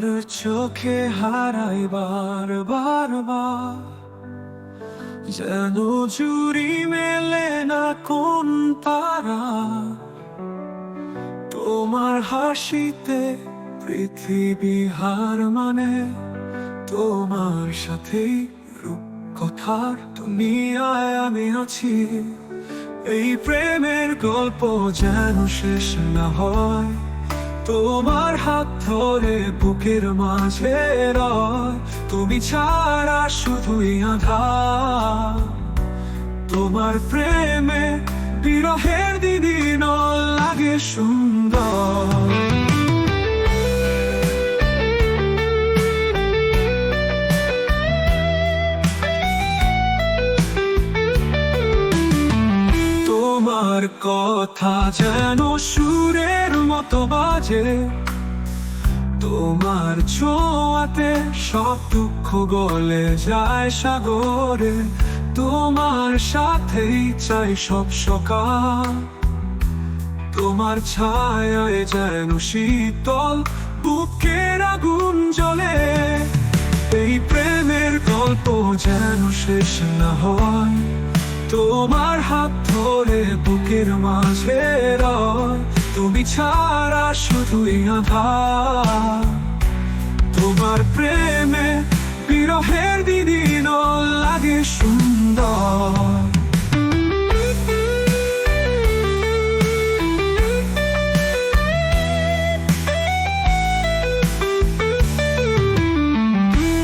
তোমার চোখে হারাই বার যেন জুড়ি মেলে না কোন তারা। তোমার হাসিতে পৃথিবী হার মানে, তোমার সাথেই রূপকথার দুনিয়ায় আমি আছি। এই প্রেমের গল্প যেন শেষ না হয়, তোমার হাত ধরে বুকের মাঝে রয়। তুমি ছাড়া শুধুই আঁধার, তোমার প্রেমে বিরহের দিন লাগে সুন্দর। তোমার কথা যেন সুরের মতো বাজে, তোমার ছোঁয়াতে সব দুঃখ গলে যায় সাগরে। তোমার সাথেই চাই সব সকাল, তোমার ছায়ায় যেন শীতল বুকের আগুন জ্বলে। এই প্রেমের গল্প যেন শেষ না হয়, তোমার হাত ধরে বুকের মাঝে রয়। তুমি ছাড়া শুধুই আঁধার, তোমার প্রেমে বিরহের দিন লাগে সুন্দর।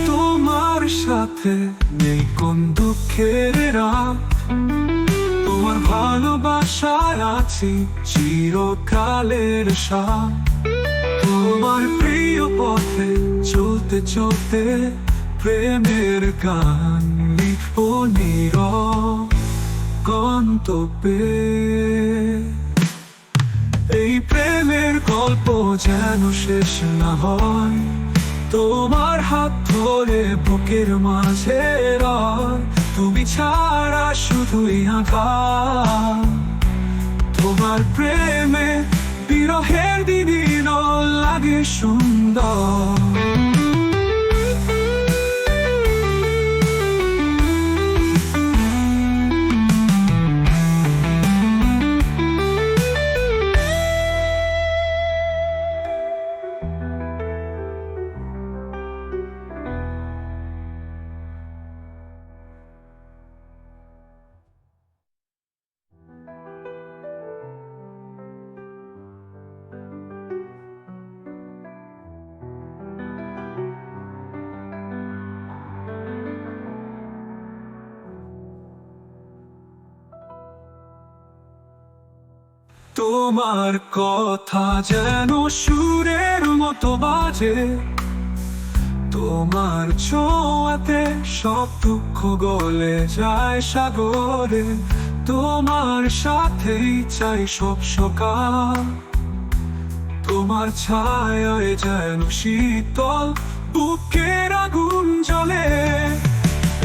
তোমার সাথে নেই কোন দুঃখের রাত, তোমার ভালোবাসায় আছি চিরকালের সাথ। তোমার প্রিয় পথে চলতে চলতে প্রেমের গান লিখবো নীরব গন্তব্যে। এই প্রেমের গল্প যেন শেষ না হয়, তোমার হাত ধরে বুকের মাঝে রয়। তুমি ছাড়া শুধুই আঁধার, তোমার প্রেমে বিরহের দিন লাগে সুন্দর। তোমার কথা যেন সুরের মতো বাজে, তোমার ছোঁয়াতে সব দুঃখ গলে যায় সাগরে। তোমার সাথেই চাই সব সকাল, তোমার ছায়ায় যেন শীতল বুকের আগুন জ্বলে।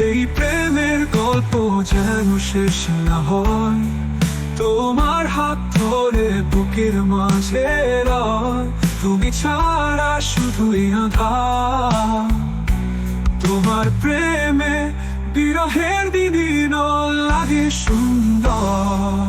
এই প্রেমের গল্প যেন শেষ না হয়, তোমার হাত ধরে বুকের মাঝে রয়। তুমি ছাড়া শুধুই আঁধার, তোমার প্রেমে বিরহের দিন লাগে সুন্দর।